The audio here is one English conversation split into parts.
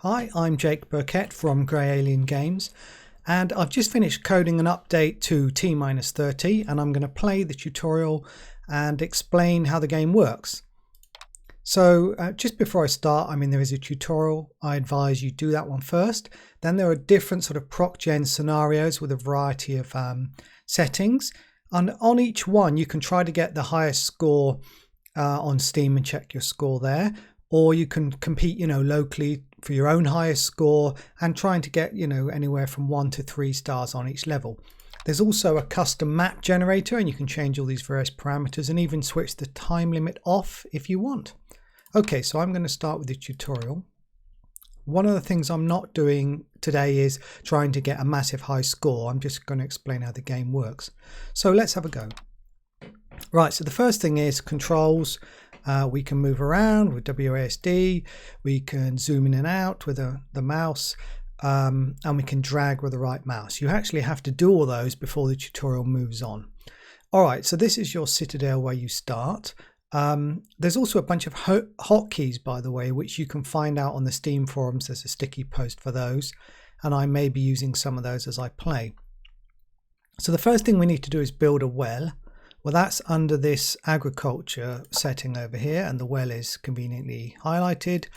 Hi, I'm Jake Birkett from Reclamation Games, and I've just finished coding an update to T-30, and I'm going to play the tutorial and explain how the game works. So just before I start, there is a tutorial. I advise you do that one first. Then there are different sort of proc gen scenarios with a variety of settings, and on each one you can try to get the highest score on Steam and check your score there, or you can compete locally for your own highest score and trying to get anywhere from 1 to 3 stars on each level. There's also a custom map generator, and you can change all these various parameters and even switch the time limit off if you want. Okay, so I'm going to start with the tutorial. One of the things I'm not doing today is trying to get a massive high score. I'm just going to explain how the game works. So let's have a go. Right, so the first thing is controls. We can move around with WASD, we can zoom in and out with the mouse, and we can drag with the right mouse. You actually have to do all those before the tutorial moves on. Alright, so this is your citadel where you start. There's also a bunch of hotkeys, by the way, which you can find out on the Steam forums. There's a sticky post for those, and I may be using some of those as I play. So the first thing we need to do is build a well. Well, that's under this agriculture setting over here, and the well is conveniently highlighted.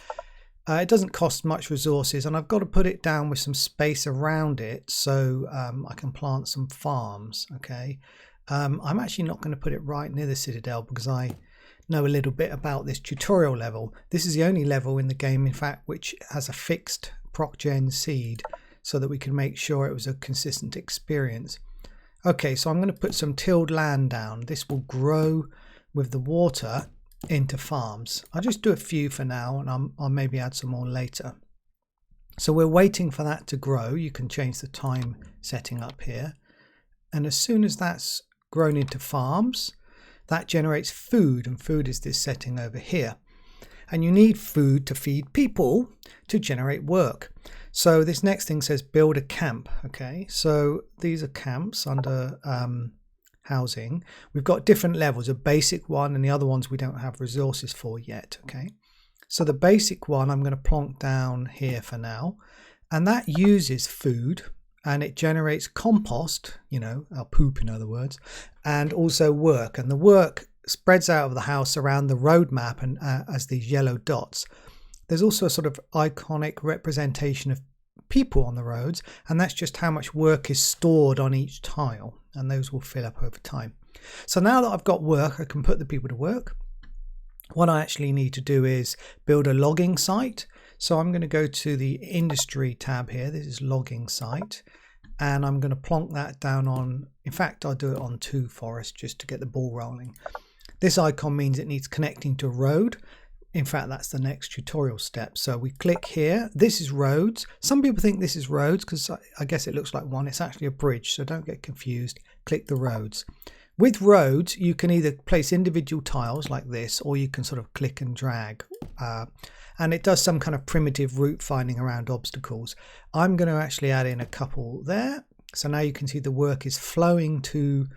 It doesn't cost much resources, and I've got to put it down with some space around it so I can plant some farms. Okay, I'm actually not going to put it right near the citadel because I know a little bit about this tutorial level. This is the only level in the game, in fact, which has a fixed proc gen seed so that we can make sure it was a consistent experience. Okay, so I'm going to put some tilled land down. This will grow with the water into farms. I'll just do a few for now, and I'll maybe add some more later. So we're waiting for that to grow. You can change the time setting up here. And as soon as that's grown into farms, that generates food, and food is this setting over here. And you need food to feed people to generate work. So this next thing says build a camp. Okay, so these are camps under housing. We've got different levels, a basic one and the other ones we don't have resources for yet. Okay, so the basic one I'm going to plonk down here for now, and that uses food and it generates compost, our poop in other words, and also work. And the work spreads out of the house around the road map and as these yellow dots. There's also a sort of iconic representation of people on the roads, and that's just how much work is stored on each tile, and those will fill up over time. So now that I've got work, I can put the people to work. What I actually need to do is build a logging site. So I'm going to go to the industry tab here. This is logging site, and I'm going to plonk that down on, in fact I'll do it on 2 forests just to get the ball rolling. This icon means it needs connecting to a road. In fact, that's the next tutorial step. So we click here. This is roads. Some people think this is roads because I guess it looks like one. It's actually a bridge, so don't get confused. Click the roads. With roads, you can either place individual tiles like this, or you can sort of click and drag. And it does some kind of primitive route finding around obstacles. I'm going to actually add in a couple there. So now you can see the work is flowing to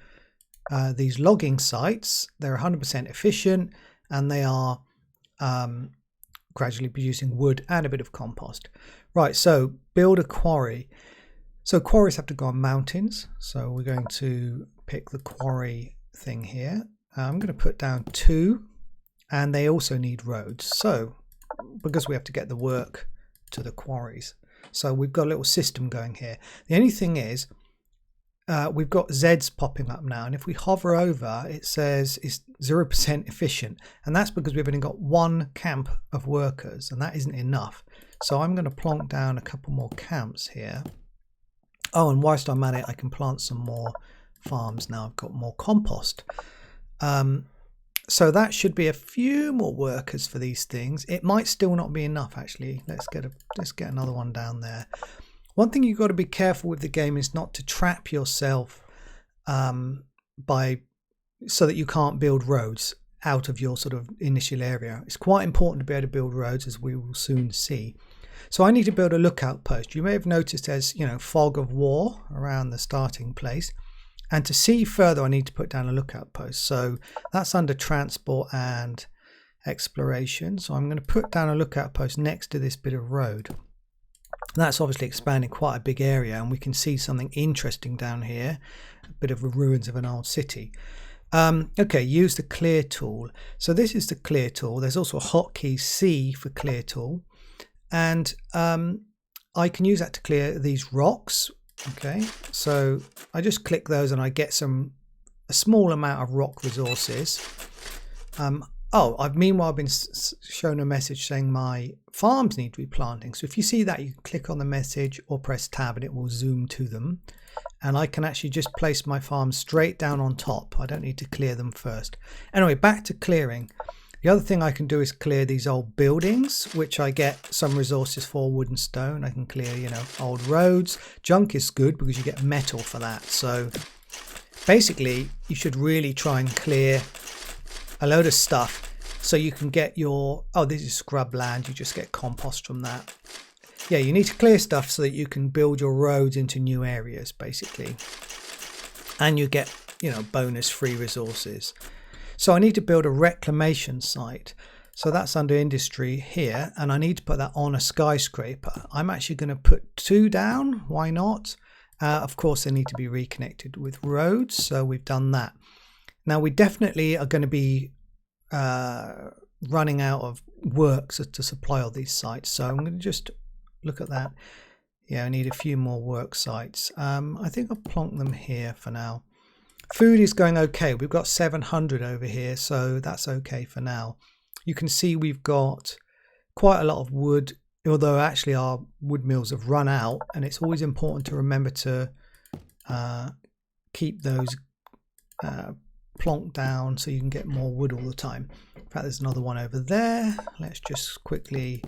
these logging sites. They're 100% efficient, and they are gradually producing wood and a bit of compost. Right, so build a quarry. So quarries have to go on mountains, so we're going to pick the quarry thing here. I'm going to put down 2, and they also need roads, so because we have to get the work to the quarries. So we've got a little system going here. The only thing is we've got Zs popping up now, and if we hover over, it says it's 0% efficient, and that's because we've only got 1 camp of workers, and that isn't enough. So I'm going to plonk down a couple more camps here. Oh, and whilst I'm at it, I can plant some more farms now. I've got more compost. So that should be a few more workers for these things. It might still not be enough, actually. Let's get another one down there. One thing you've got to be careful with the game is not to trap yourself so that you can't build roads out of your sort of initial area. It's quite important to be able to build roads, as we will soon see. So I need to build a lookout post. You may have noticed there's fog of war around the starting place, and to see further I need to put down a lookout post. So that's under transport and exploration. So I'm going to put down a lookout post next to this bit of road. That's obviously expanding quite a big area, and we can see something interesting down here, a bit of the ruins of an old city. Okay, use the clear tool. So this is the clear tool. There's also a hotkey C for clear tool, and I can use that to clear these rocks. Okay, so I just click those and I get a small amount of rock resources. I've meanwhile been shown a message saying my farms need to be planting. So if you see that, you can click on the message or press tab and it will zoom to them. And I can actually just place my farms straight down on top. I don't need to clear them first. Anyway, back to clearing. The other thing I can do is clear these old buildings, which I get some resources for, wood and stone. I can clear, old roads. Junk is good because you get metal for that. So basically, you should really try and clear a load of stuff so you can get your, this is scrub land, you just get compost from that. Yeah, you need to clear stuff so that you can build your roads into new areas basically, and you get bonus free resources. So I need to build a reclamation site, so that's under industry here, and I need to put that on a skyscraper. I'm actually going to put 2 down, why not? Of course they need to be reconnected with roads, so we've done that. Now we definitely are going to be running out of works to supply all these sites, so I'm going to just look at that. Yeah, I need a few more work sites. I think I'll plonk them here for now. Food is going okay. We've got 700 over here, so that's okay for now. You can see we've got quite a lot of wood, although actually our wood mills have run out, and it's always important to remember to keep those plonked down so you can get more wood all the time. In fact, there's another one over there. Let's just quickly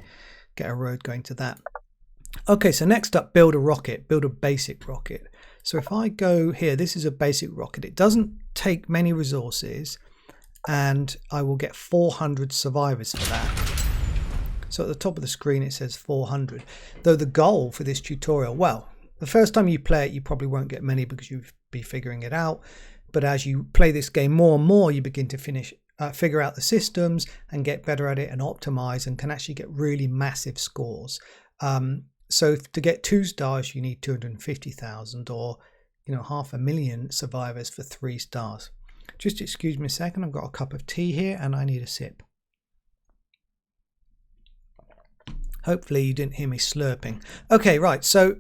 get a road going to that. Okay, so next up, build a rocket, build a basic rocket. So if I go here, this is a basic rocket. It doesn't take many resources, and I will get 400 survivors for that. So at the top of the screen it says 400. Though the goal for this tutorial, well, the first time you play it you probably won't get many because you'll be figuring it out. But as you play this game more and more, you begin to figure out the systems and get better at it and optimize, and can actually get really massive scores. So to get 2 stars, you need 250,000, or 500,000 survivors for 3 stars. Just excuse me a second. I've got a cup of tea here and I need a sip. Hopefully you didn't hear me slurping. Okay, right. So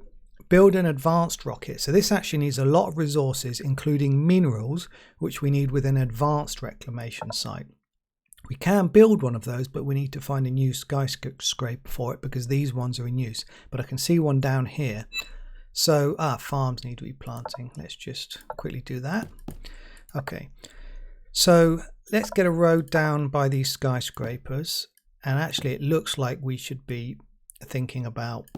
build an advanced rocket. So this actually needs a lot of resources, including minerals, which we need with an advanced reclamation site. We can build one of those, but we need to find a new skyscraper for it because these ones are in use. But I can see one down here. So farms need to be planting. Let's just quickly do that. Okay, so let's get a road down by these skyscrapers. And actually it looks like we should be thinking about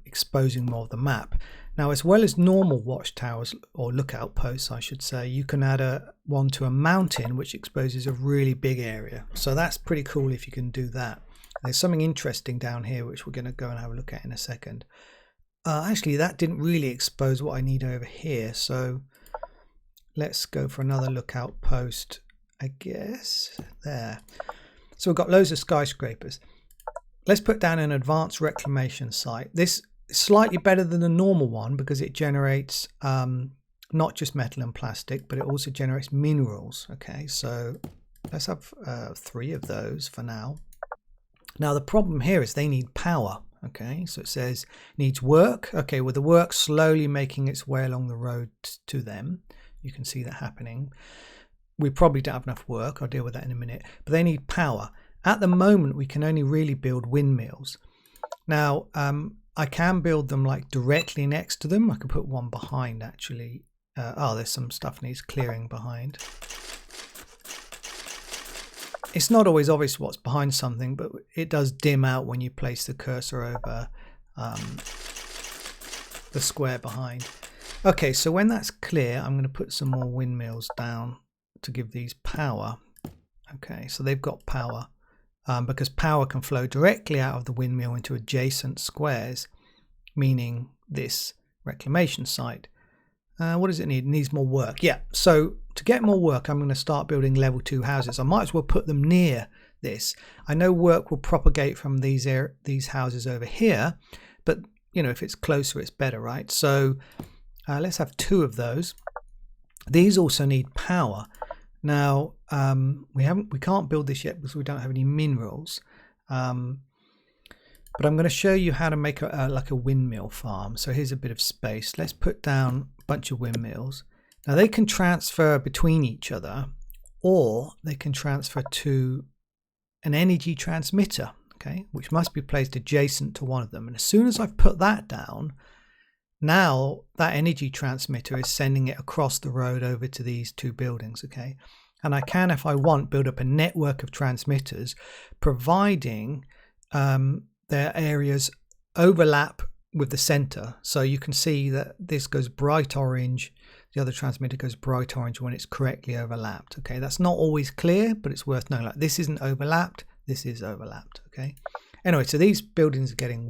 exposing more of the map. Now, as well as normal watchtowers, or lookout posts I should say, you can add one to a mountain which exposes a really big area. So that's pretty cool if you can do that. There's something interesting down here which we're going to go and have a look at in a second. Actually that didn't really expose what I need over here, so let's go for another lookout post, I guess. There. So we've got loads of skyscrapers. Let's put down an advanced reclamation site. This is slightly better than the normal one because it generates not just metal and plastic, but it also generates minerals. Okay, so let's have 3 of those for now. Now the problem here is they need power. Okay, so it says needs work. Okay, with the work slowly making its way along the road to them. You can see that happening. We probably don't have enough work. I'll deal with that in a minute. But they need power. At the moment, we can only really build windmills. Now, I can build them like directly next to them. I could put one behind actually. There's some stuff needs clearing behind. It's not always obvious what's behind something, but it does dim out when you place the cursor over the square behind. Okay, so when that's clear, I'm going to put some more windmills down to give these power. Okay, so they've got power because power can flow directly out of the windmill into adjacent squares, meaning this reclamation site. What does it need? It needs more work. Yeah, so to get more work, I'm going to start building level 2 houses. I might as well put them near this. I know work will propagate from these houses over here, but you know, if it's closer, it's better, right? So let's have 2 of those. These also need power. Now we can't build this yet because we don't have any minerals. But I'm going to show you how to make like a windmill farm. So here's a bit of space. Let's put down a bunch of windmills. Now they can transfer between each other, or they can transfer to an energy transmitter, okay, which must be placed adjacent to one of them. And as soon as I've put that down, now that energy transmitter is sending it across the road over to these 2 buildings, okay? And I can, if I want, build up a network of transmitters, providing their areas overlap with the center. So you can see that this goes bright orange, the other transmitter goes bright orange when it's correctly overlapped. Okay, that's not always clear, but it's worth knowing. Like, this isn't overlapped, this is overlapped. Okay, anyway, so these buildings are getting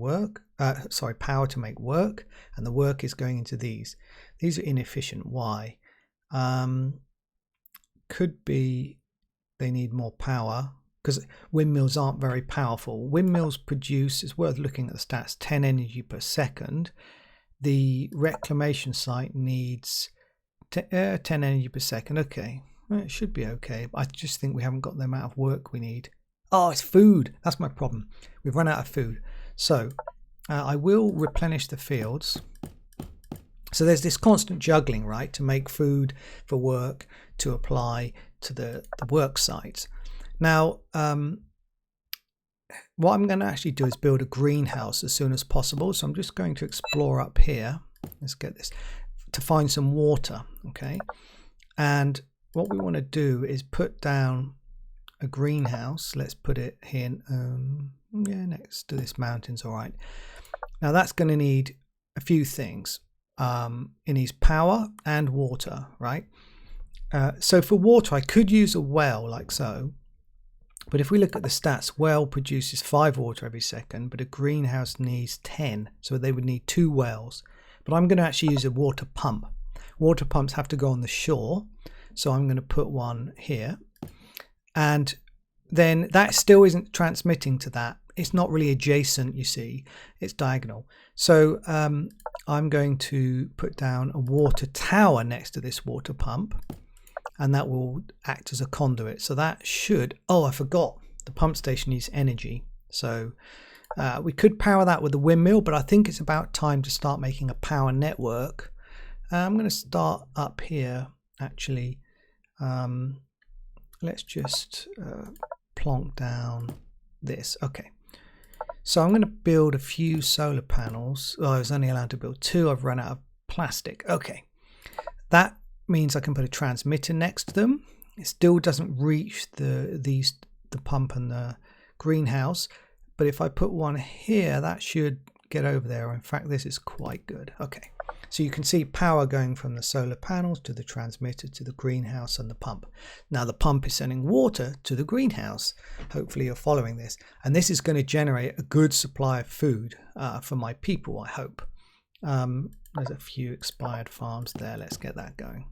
power to make work, and the work is going into these. These are inefficient. Why? Could be they need more power, because windmills aren't very powerful. Windmills produce, it's worth looking at the stats, 10 energy per second. The reclamation site needs 10 energy per second. Okay, well, it should be okay. I just think we haven't got the amount of work we need. Oh, it's food. That's my problem. We've run out of food. So I will replenish the fields. So there's this constant juggling, right, to make food for work to apply to the work sites. Now, what I'm going to actually do is build a greenhouse as soon as possible. So I'm just going to explore up here. Let's get this, to find some water, okay? And what we want to do is put down a greenhouse. Let's put it here, yeah, next to this mountain's all right. Now that's going to need a few things. It needs power and water, right? So for water, I could use a well like so. But if we look at the stats, well produces 5 water every second, but a greenhouse needs 10. So they would need 2 wells. But I'm going to actually use a water pump. Water pumps have to go on the shore. So I'm going to put one here. And then that still isn't transmitting to that. It's not really adjacent, you see. It's diagonal. So I'm going to put down a water tower next to this water pump. And that will act as a conduit. So that should, oh, I forgot, the pump station needs energy. So we could power that with a windmill, but I think it's about time to start making a power network. I'm going to start up here, actually. Let's just plonk down this. Okay. So I'm going to build a few solar panels. Oh, I was only allowed to build 2. I've run out of plastic. Okay. That means I can put a transmitter next to them. It still doesn't reach the pump and the greenhouse, but if I put one here, that should get over there. In fact, this is quite good. Okay, so you can see power going from the solar panels to the transmitter to the greenhouse and the pump. Now the pump is sending water to the greenhouse. Hopefully you're following this, and this is going to generate a good supply of food for my people, I hope. There's a few expired farms there. Let's get that going.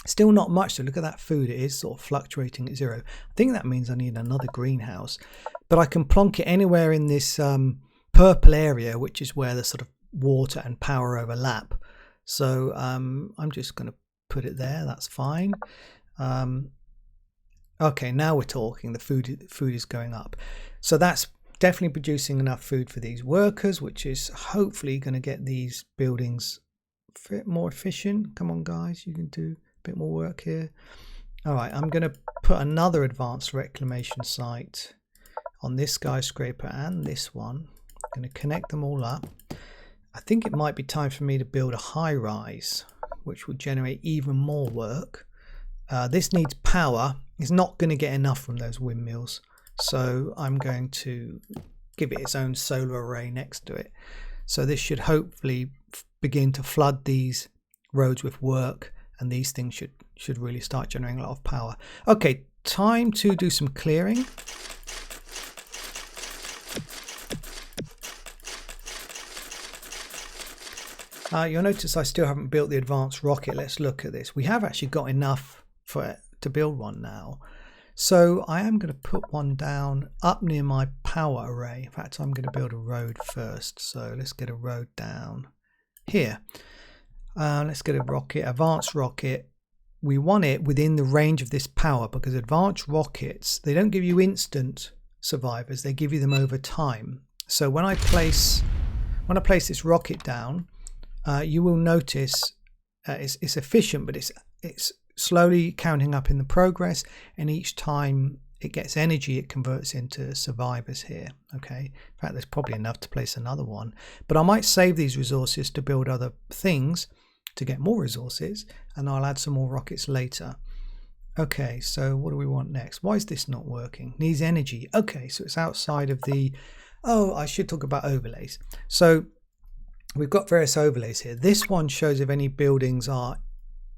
Still not much, so look at that food. It is sort of fluctuating at 0. I think that means I need another greenhouse, but I can plonk it anywhere in this purple area, which is where the sort of water and power overlap. So I'm just going to put it there. That's fine. Okay, now we're talking. The food is going up. So that's definitely producing enough food for these workers, which is hopefully going to get these buildings a bit more efficient. Come on, guys, you can do bit more work here. All right, I'm going to put another advanced reclamation site on this skyscraper and this one. I'm going to connect them all up. I think it might be time for me to build a high rise, which will generate even more work. This needs power. It's not going to get enough from those windmills, so I'm going to give it its own solar array next to it. So this should hopefully begin to flood these roads with work, and these things should really start generating a lot of power. Okay, time to do some clearing. You'll notice I still haven't built the advanced rocket. Let's look at this. We have actually got enough for it to build one now. So I am going to put one down up near my power array. In fact, I'm going to build a road first. So let's get a road down here. Let's get a rocket, advanced rocket. We want it within the range of this power, because advanced rockets, they don't give you instant survivors, they give you them over time. So when I place this rocket down, you will notice it's efficient, but it's slowly counting up in the progress, and each time it gets energy, it converts into survivors here. Okay, in fact, there's probably enough to place another one, but I might save these resources to build other things to get more resources, and I'll add some more rockets later. Okay, so what do we want next? Why is this not working? Needs energy. Okay, so it's outside of the... Oh, I should talk about overlays. So we've got various overlays here. This one shows if any buildings are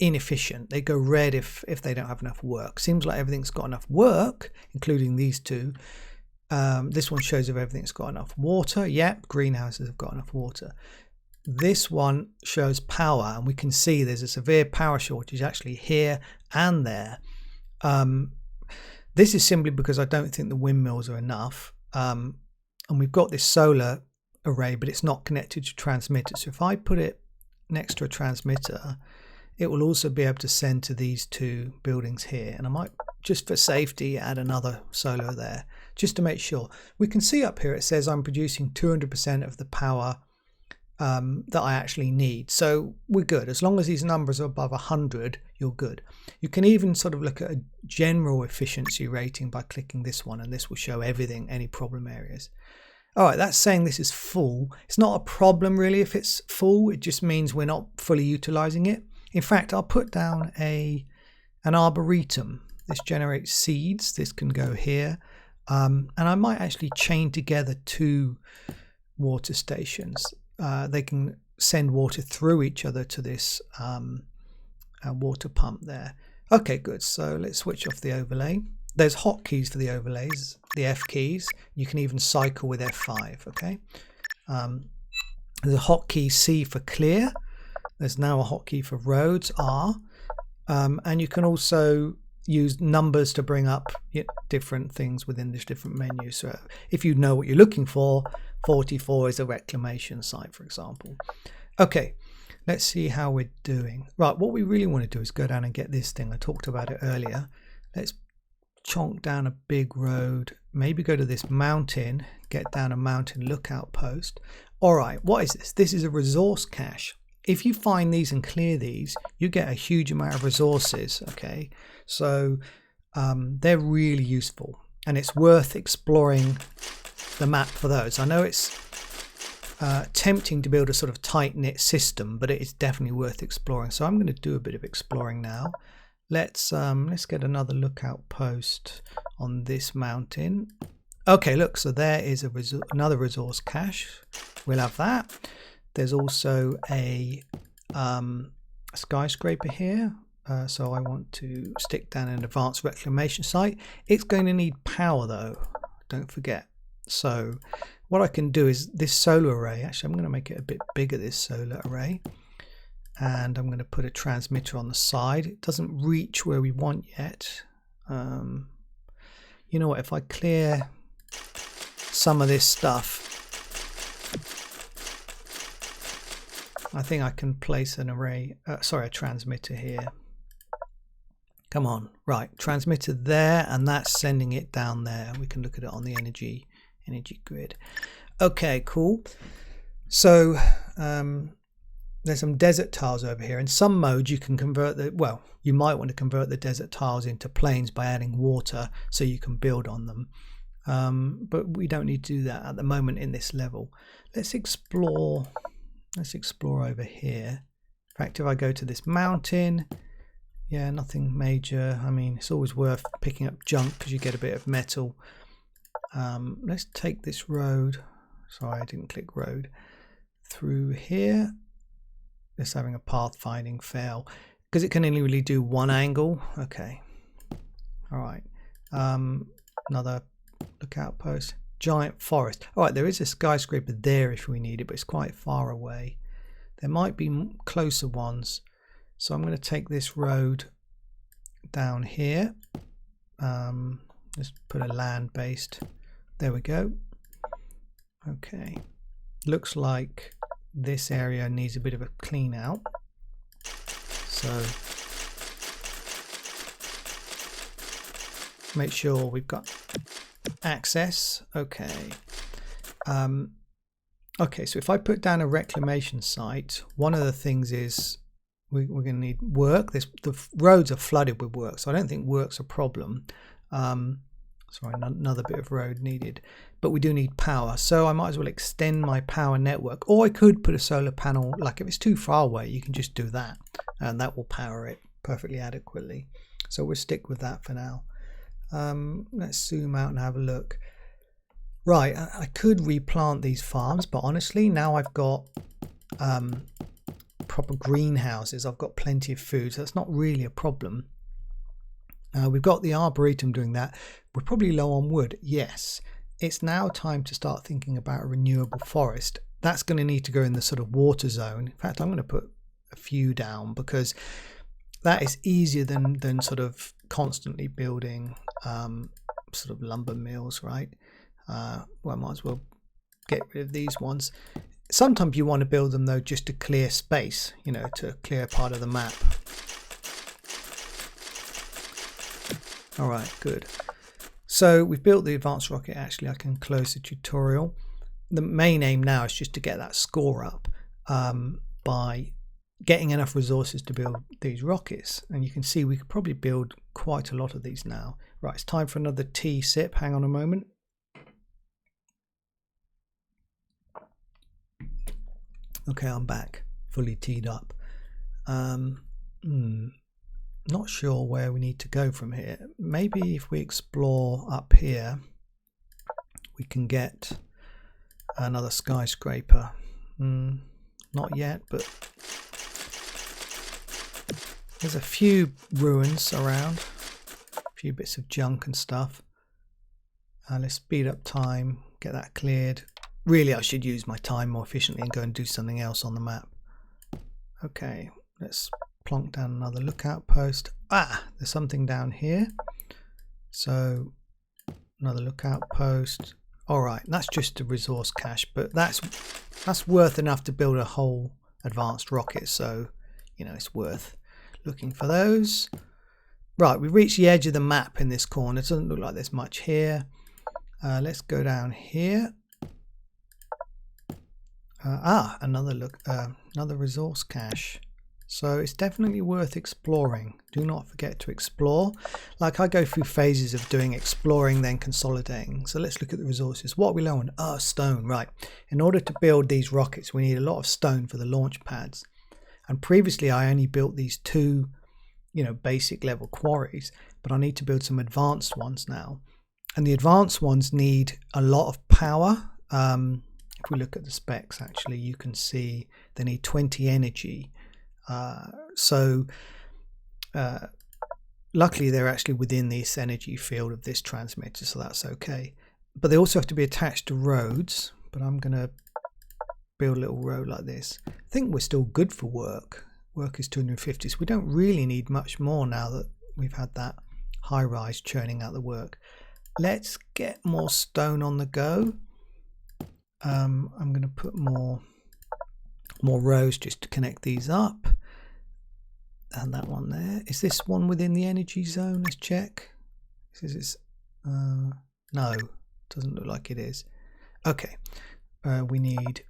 inefficient. They go red if they don't have enough work. Seems like everything's got enough work, including these two. This one shows if everything's got enough water. Yep, greenhouses have got enough water. This one shows power, and we can see there's a severe power shortage actually here and there. This is simply because I don't think the windmills are enough, and we've got this solar array, but it's not connected to transmitters. So if I put it next to a transmitter, it will also be able to send to these two buildings here, and I might, just for safety, add another solar there just to make sure. We can see up here it says I'm producing 200% of the power that I actually need, so we're good. As long as these numbers are above 100, you're good. You can even sort of look at a general efficiency rating by clicking this one, and this will show everything, any problem areas. All right, that's saying this is full. It's not a problem really if it's full, it just means we're not fully utilizing it. In fact, I'll put down an arboretum. This generates seeds. This can go here, and I might actually chain together two water stations. They can send water through each other to this water pump there. Okay, good. So let's switch off the overlay. There's hotkeys for the overlays, the F keys. You can even cycle with F5. Okay. There's a hotkey C for clear. There's now a hotkey for roads, R, and you can also use numbers to bring up different things within this different menu. So if you know what you're looking for, 44 is a reclamation site, for example. Okay, let's see how we're doing. Right, what we really want to do is go down and get this thing. I talked about it earlier. Let's chonk down a big road, maybe go to this mountain, get down a mountain lookout post. All right, what is this? This is a resource cache. If you find these and clear these, you get a huge amount of resources. Okay, so they're really useful, and it's worth exploring the map for those. I know it's tempting to build a sort of tight-knit system, but it is definitely worth exploring. So I'm going to do a bit of exploring now. Let's get another lookout post on this mountain. Okay, look, so there is another resource cache. We'll have that. There's also a skyscraper here, so I want to stick down an advanced reclamation site. It's going to need power though, don't forget. So what I can do is this solar array, actually I'm going to make it a bit bigger, this solar array, and I'm going to put a transmitter on the side. It doesn't reach where we want yet. You know what, if I clear some of this stuff, I think I can place an array, a transmitter here. Come on, right, transmitter there, and that's sending it down there. We can look at it on the energy grid. Okay, cool. So there's some desert tiles over here. In some modes you can convert you might want to convert the desert tiles into plains by adding water so you can build on them. But we don't need to do that at the moment in this level. Let's explore over here. In fact, if I go to this mountain, yeah, nothing major. I mean, it's always worth picking up junk because you get a bit of metal. Let's take this road. Sorry, I didn't click road. Through here. It's having a pathfinding fail because it can only really do one angle. Okay. All right. Another lookout post. Giant forest. All right, there is a skyscraper there if we need it, but it's quite far away. There might be closer ones. So I'm going to take this road down here. Let's put a land-based. There we go. Okay, looks like this area needs a bit of a clean out. So make sure we've got access. Okay. Okay, so if I put down a reclamation site, one of the things is we're going to need work. The roads are flooded with work, so I don't think work's a problem. Sorry, another bit of road needed, but we do need power, so I might as well extend my power network, or I could put a solar panel. Like if it's too far away, you can just do that and that will power it perfectly adequately. So we'll stick with that for now. Let's zoom out and have a look. Right, I could replant these farms, but honestly now I've got proper greenhouses, I've got plenty of food, so that's not really a problem. We've got the Arboretum doing that. We're probably low on wood. Yes, it's now time to start thinking about a renewable forest. That's going to need to go in the sort of water zone. In fact, I'm going to put a few down because that is easier than sort of constantly building sort of lumber mills, right? Well, I might as well get rid of these ones. Sometimes you want to build them though just to clear space, you know, to clear part of the map. All right, good. So we've built the advanced rocket. Actually, I can close the tutorial. The main aim now is just to get that score up by getting enough resources to build these rockets. And you can see we could probably build quite a lot of these now. Right, it's time for another tea sip. Hang on a moment. Okay, I'm back, fully teed up. Not sure where we need to go from here. Maybe if we explore up here, we can get another skyscraper. Not yet, but there's a few ruins around, a few bits of junk and stuff. Let's speed up time, get that cleared. Really, I should use my time more efficiently and go and do something else on the map. Okay, let's plonk down another lookout post. There's something down here. So another lookout post. All right, that's just a resource cache, but that's worth enough to build a whole advanced rocket. So, you know, it's worth looking for those. Right, we've reached the edge of the map in this corner. It doesn't look like there's much here. Let's go down here. Another resource cache. So it's definitely worth exploring. Do not forget to explore. Like I go through phases of doing exploring, then consolidating. So let's look at the resources. What are we low on? Stone, right. In order to build these rockets, we need a lot of stone for the launch pads. And previously I only built these two, you know, basic level quarries, but I need to build some advanced ones now. And the advanced ones need a lot of power. If we look at the specs, actually, you can see they need 20 energy. Luckily they're actually within this energy field of this transmitter, so that's okay. But they also have to be attached to roads, but I'm going to build a little road like this. I think we're still good for work. Work is 250, so we don't really need much more now that we've had that high rise churning out the work. Let's get more stone on the go. I'm going to put more rows just to connect these up. And that one there. Is this one within the energy zone? Let's check. This is no, doesn't look like it is. Okay, we need.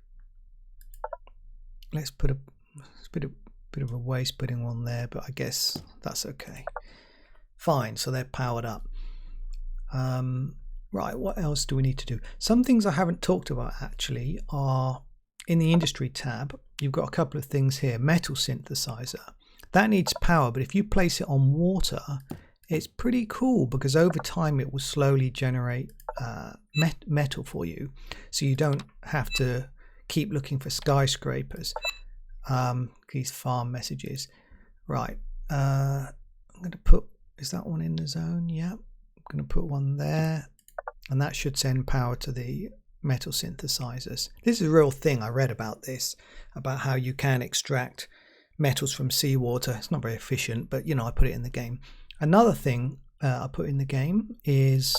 Let's put a bit of a waste putting one there, but I guess that's okay. Fine. So they're powered up. Right. What else do we need to do? Some things I haven't talked about actually are in the industry tab. You've got a couple of things here. Metal synthesizer. That needs power, but if you place it on water, it's pretty cool because over time it will slowly generate metal for you, so you don't have to keep looking for skyscrapers. These farm messages. Right. I'm going to put, is that one in the zone? Yeah. I'm going to put one there, and that should send power to the metal synthesizers. This is a real thing. I read about this, about how you can extract metals from seawater. It's not very efficient, but you know, I put it in the game. Another thing I put in the game is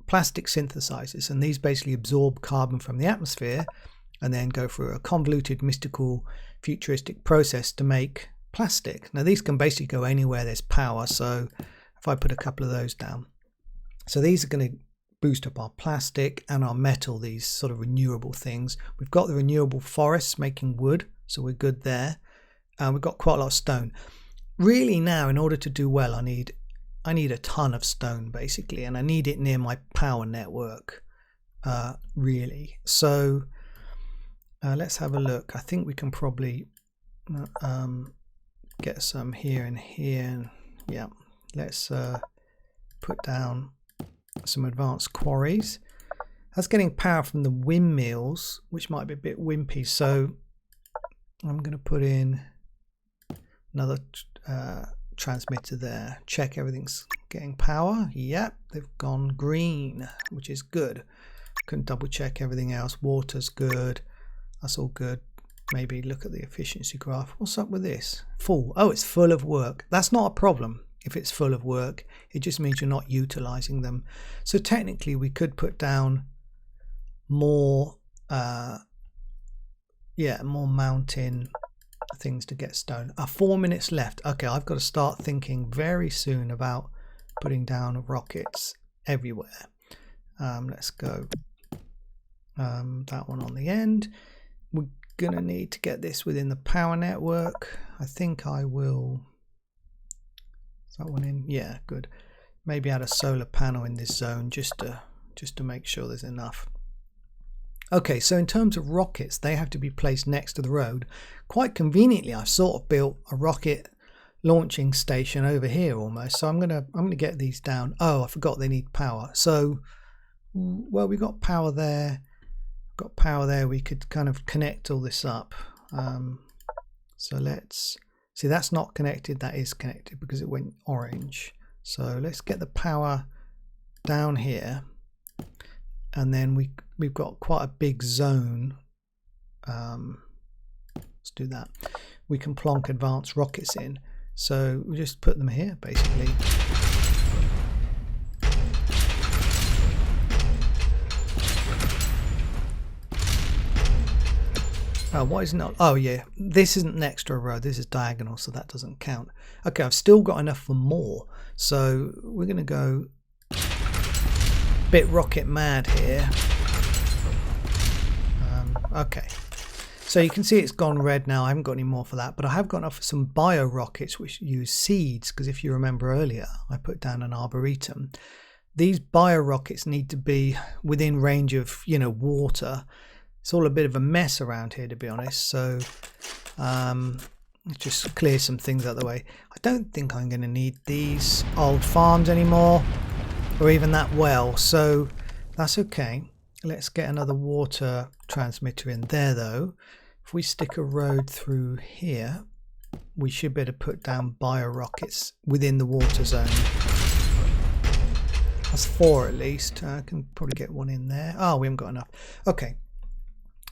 plastic synthesizers, and these basically absorb carbon from the atmosphere and then go through a convoluted, mystical, futuristic process to make plastic. Now these can basically go anywhere there's power, so if I put a couple of those down, so these are going to boost up our plastic and our metal, these sort of renewable things. We've got the renewable forests making wood, so we're good there. We've got quite a lot of stone. Really now, in order to do well, I need a ton of stone basically, and I need it near my power network, really. So let's have a look. I think we can probably get some here and here. Yeah, let's put down some advanced quarries. That's getting power from the windmills, which might be a bit wimpy, so I'm going to put in another transmitter there. Check everything's getting power. Yep, they've gone green, which is good. Can double check everything else. Water's good, that's all good. Maybe look at the efficiency graph. What's up with this? Full. Oh, it's full of work. That's not a problem. If it's full of work, it just means you're not utilizing them. So technically we could put down more more mountain things to get stone. 4 minutes left. Okay, I've got to start thinking very soon about putting down rockets everywhere. Let's go that one on the end. We're gonna need to get this within the power network. I think I will. Is that one in? Yeah, good. Maybe add a solar panel in this zone just to make sure there's enough. Okay, so in terms of rockets, they have to be placed next to the road. Quite conveniently, I've sort of built a rocket launching station over here almost. So I'm gonna get these down. Oh, I forgot they need power. So, well, we got power there. Got power there. We could kind of connect all this up. So let's see. That's not connected. That is connected because it went orange. So let's get the power down here, and then we've got quite a big zone. Let's do that. We can plonk advanced rockets in. So we just put them here basically. Oh, what is not? Oh yeah, this isn't next to a road. This is diagonal, so that doesn't count. Okay, I've still got enough for more. So we're going to go a bit rocket mad here. Okay, so you can see it's gone red now. I haven't got any more for that, but I have got enough for some bio rockets which use seeds, because if you remember earlier I put down an arboretum. These bio rockets need to be within range of, you know, water. It's all a bit of a mess around here, to be honest, so just clear some things out of the way. I don't think I'm going to need these old farms anymore, or even that well, so that's okay. Let's get another water transmitter in there though. If we stick a road through here, we should be able to put down bio rockets within the water zone. That's 4 at least. I can probably get one in there. Oh, we haven't got enough. Okay.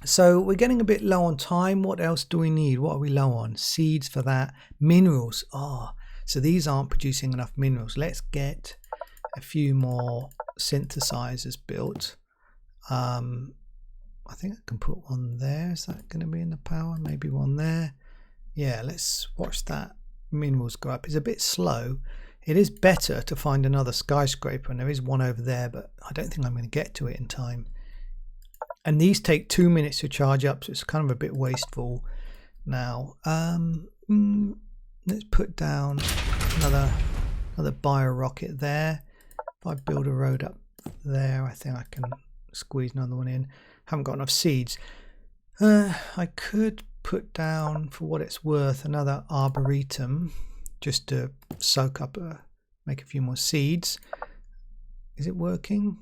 So we're getting a bit low on time. What else do we need? What are we low on? Seeds for that. Minerals. Oh, so these aren't producing enough minerals. Let's get a few more synthesizers built. I think I can put one there. Is that going to be in the power? Maybe one there. Yeah, let's watch that minerals go up. It's a bit slow. It is better to find another skyscraper, and there is one over there, but I don't think I'm going to get to it in time. And these take 2 minutes to charge up, so it's kind of a bit wasteful now. Let's put down another bio rocket there. If I build a road up there, I think I can squeeze another one in. Haven't got enough seeds. I could put down, for what it's worth, another arboretum just to soak up, make a few more seeds. Is it working?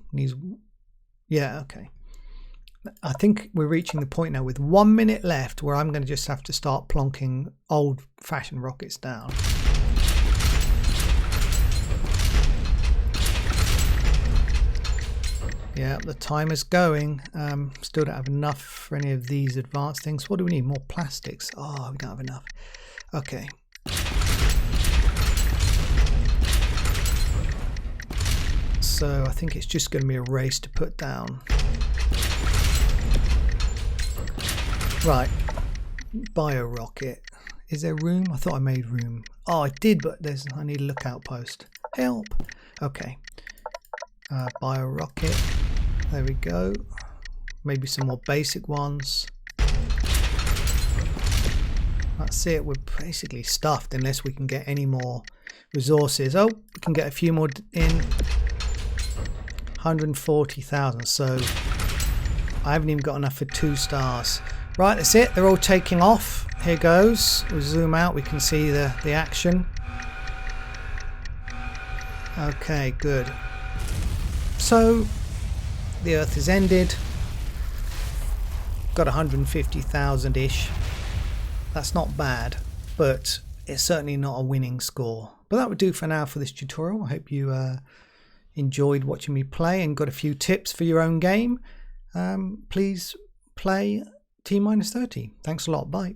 Yeah, okay. I think we're reaching the point now with 1 minute left where I'm going to just have to start plonking old-fashioned rockets down. Yeah, the timer's going. Still don't have enough for any of these advanced things. What do we need? More plastics. Oh, we don't have enough. Okay. So I think it's just going to be a race to put down. Right, bio-rocket. Is there room? I thought I made room. Oh, I did, but I need a lookout post. Help! Okay. Bio-rocket. There we go. Maybe some more basic ones. That's it. We're basically stuffed unless we can get any more resources. Oh, we can get a few more in. 140,000. So I haven't even got enough for 2 stars. Right, that's it. They're all taking off. Here goes. We'll zoom out. We can see the action. Okay, good. So the Earth is ended. Got 150,000-ish. That's not bad, but it's certainly not a winning score. But that would do for now for this tutorial. I hope you enjoyed watching me play and got a few tips for your own game. Please play T-30. Thanks a lot. Bye.